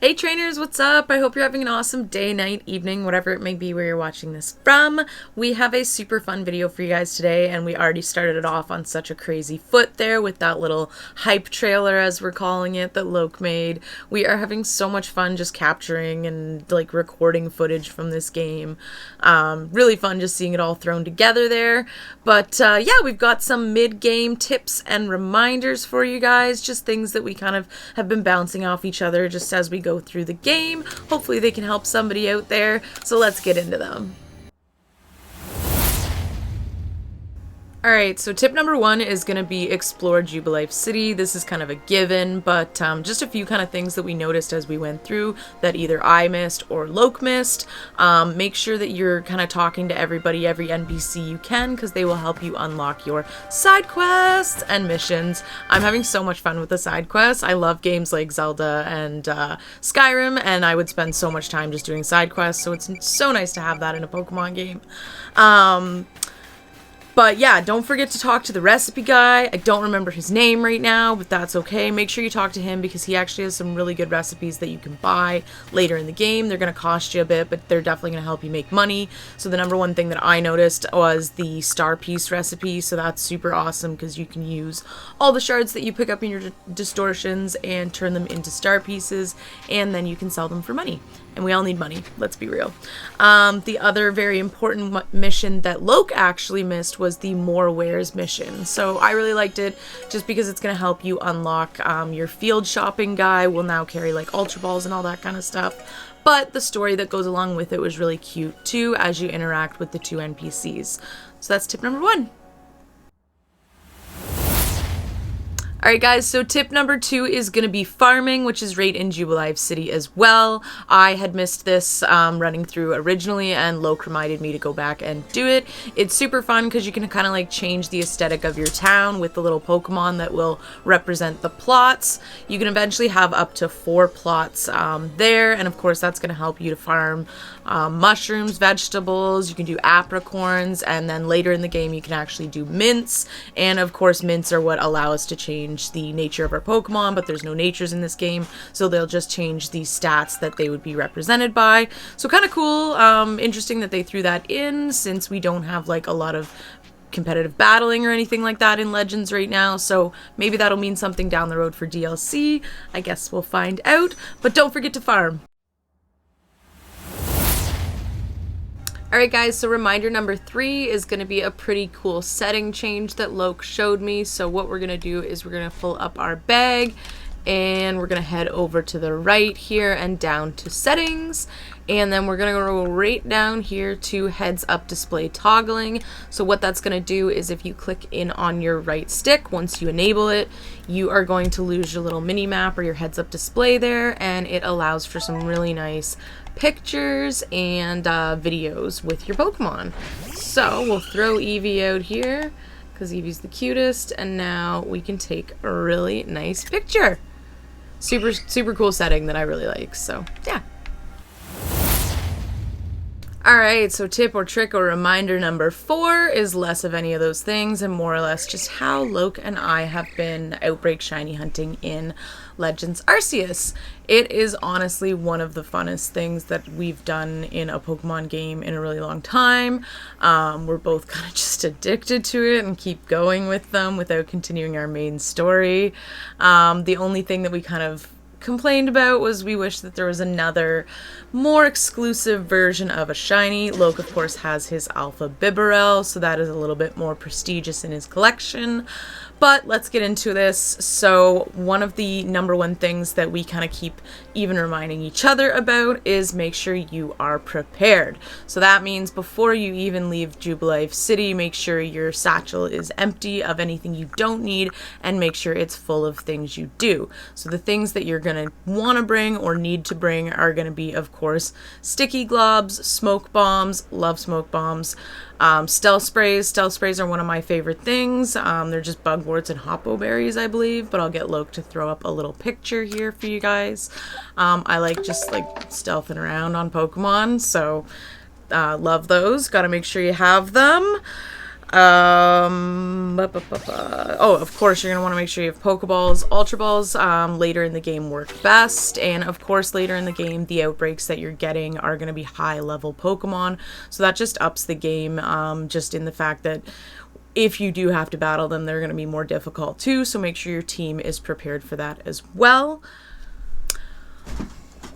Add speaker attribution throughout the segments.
Speaker 1: Hey trainers, what's up? I hope you're having an awesome day, night, evening, whatever it may be where you're watching this from. We have a super fun video for you guys today, and we already started it off on such a crazy foot there with that little hype trailer, as we're calling it, that Loke made. We are having so much fun just capturing and like recording footage from this game. Really fun just seeing it all thrown together there. But yeah, we've got some mid-game tips and reminders for you guys, just things that we kind of have been bouncing off each other just as we go through the game. Hopefully they can help somebody out there, so let's get into them. Alright, so tip number one is going to be explore Jubilife City. This is kind of a given, but just a few kind of things that we noticed as we went through that either I missed or Loke missed. Make sure that you're kind of talking to everybody, every NPC you can, because they will help you unlock your side quests and missions. I'm having so much fun with the side quests. I love games like Zelda and Skyrim, and I would spend so much time just doing side quests, so it's so nice to have that in a Pokemon game. But yeah, don't forget to talk to the recipe guy. I don't remember his name right now, but that's okay. Make sure you talk to him because he actually has some really good recipes that you can buy later in the game. They're going to cost you a bit, but they're definitely going to help you make money. So the number one thing that I noticed was the star piece recipe. So that's super awesome because you can use all the shards that you pick up in your distortions and turn them into star pieces, and then you can sell them for money. And we all need money, let's be real. The other very important mission that Loke actually missed was the More Wares mission. So I really liked it just because it's going to help you unlock your field shopping guy will now carry like Ultra Balls and all that kind of stuff. But the story that goes along with it was really cute too as you interact with the two NPCs. So that's tip number one. Alright guys, so tip number two is going to be farming, which is right in Jubilife City as well. I had missed this running through originally, and Loke reminded me to go back and do it. It's super fun because you can kind of like change the aesthetic of your town with the little Pokemon that will represent the plots. You can eventually have up to 4 plots there, and of course that's going to help you to farm mushrooms, vegetables, you can do apricorns, and then later in the game you can actually do mints, and of course mints are what allow us to change the nature of our Pokemon, but there's no natures in this game, so they'll just change the stats that they would be represented by. So kind of cool, interesting that they threw that in since we don't have like a lot of competitive battling or anything like that in Legends right now, so maybe that'll mean something down the road for DLC. I guess we'll find out, but don't forget to farm. Alright guys, so reminder number 3 is going to be a pretty cool setting change that Loke showed me. So what we're going to do is we're going to fill up our bag and we're going to head over to the right here and down to settings, and then we're going to go right down here to heads up display toggling. So what that's going to do is if you click in on your right stick, once you enable it, you are going to lose your little mini map or your heads up display there, and it allows for some really nice pictures and videos with your Pokemon. So we'll throw Eevee out here because Eevee's the cutest, and now we can take a really nice picture. Super cool setting that I really like, so yeah. Alright, so tip or trick or reminder number 4 is less of any of those things and more or less just how Loke and I have been outbreak shiny hunting in Legends Arceus. It is honestly one of the funnest things that we've done in a Pokemon game in a really long time. We're both kind of just addicted to it and keep going with them without continuing our main story. The only thing that we kind of complained about was we wish that there was another more exclusive version of a shiny. Loke of course has his Alpha Bibarel, so that is a little bit more prestigious in his collection. But let's get into this. So one of the number one things that we kind of keep even reminding each other about is make sure you are prepared. So that means before you even leave Jubilife City, make sure your satchel is empty of anything you don't need and make sure it's full of things you do. So the things that you're going to want to bring or need to bring are going to be, of course, sticky globs, smoke bombs, love smoke bombs, stealth sprays. Stealth sprays are one of my favorite things. They're just bugworts and hoppo berries, I believe, but I'll get Loke to throw up a little picture here for you guys. I like just like stealthing around on Pokemon, so love those. Gotta make sure you have them. Oh, of course, you're going to want to make sure you have Pokeballs. Ultra Balls later in the game work best. And, of course, later in the game, the outbreaks that you're getting are going to be high-level Pokemon. So that just ups the game, just in the fact that if you do have to battle them, they're going to be more difficult, too. So make sure your team is prepared for that as well.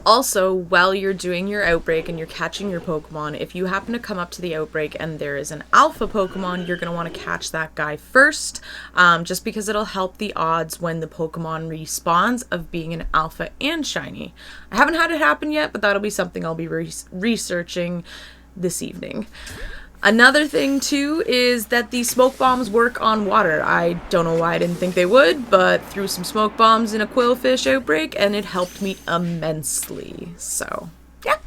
Speaker 1: Also, while you're doing your outbreak and you're catching your Pokemon, if you happen to come up to the outbreak and there is an alpha Pokemon, you're going to want to catch that guy first, just because it'll help the odds when the Pokemon respawns of being an alpha and shiny. I haven't had it happen yet, but that'll be something I'll be researching this evening. Another thing, too, is that the smoke bombs work on water. I don't know why I didn't think they would, but threw some smoke bombs in a quillfish outbreak, and it helped me immensely. So, yeah.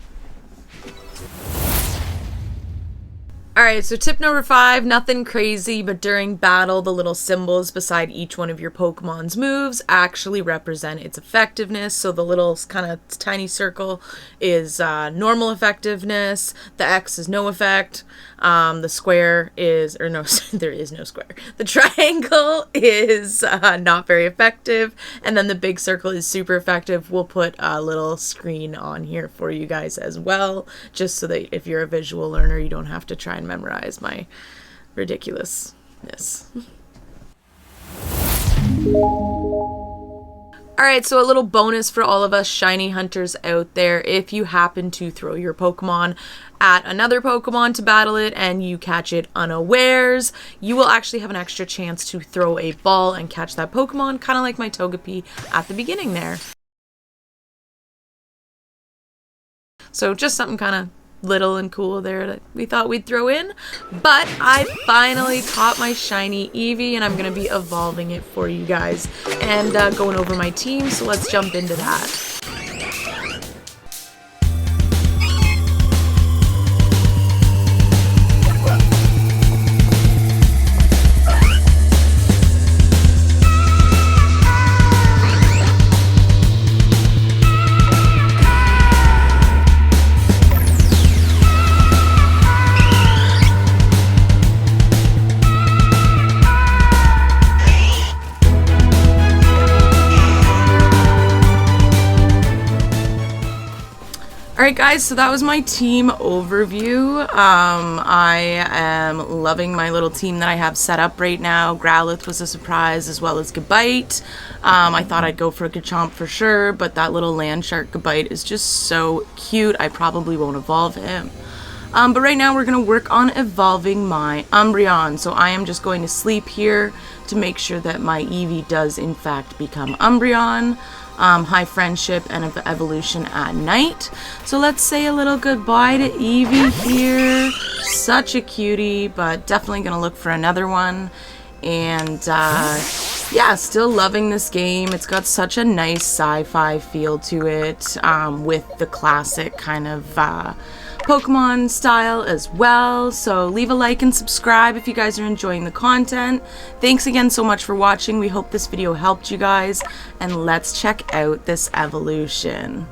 Speaker 1: Alright, so tip number 5, nothing crazy, but during battle, the little symbols beside each one of your Pokemon's moves actually represent its effectiveness. So the little kind of tiny circle is normal effectiveness, the X is no effect, the square is, or no, there is no square. The triangle is not very effective, and then the big circle is super effective. We'll put a little screen on here for you guys as well, just so that if you're a visual learner, you don't have to try and memorize my ridiculousness. Alright, so a little bonus for all of us shiny hunters out there. If you happen to throw your Pokemon at another Pokemon to battle it and you catch it unawares, you will actually have an extra chance to throw a ball and catch that Pokemon, kind of like my Togepi at the beginning there. So just something kind of little and cool there that we thought we'd throw in. But I finally caught my shiny Eevee, and I'm going to be evolving it for you guys and going over my team, so let's jump into that. Alright guys, so that was my team overview. I am loving my little team that I have set up right now. Growlithe was a surprise, as well as Gabite. I thought I'd go for a Garchomp for sure, but that little land shark Gabite is just so cute. I probably won't evolve him. But right now we're going to work on evolving my Umbreon. So I am just going to sleep here to make sure that my Eevee does in fact become Umbreon. High friendship and evolution at night. So let's say a little goodbye to Eevee here. Such a cutie, but definitely gonna look for another one. And yeah, still loving this game. It's got such a nice sci-fi feel to it, with the classic kind of Pokemon style as well. So leave a like and subscribe if you guys are enjoying the content. Thanks again so much for watching. We hope this video helped you guys, and let's check out this evolution.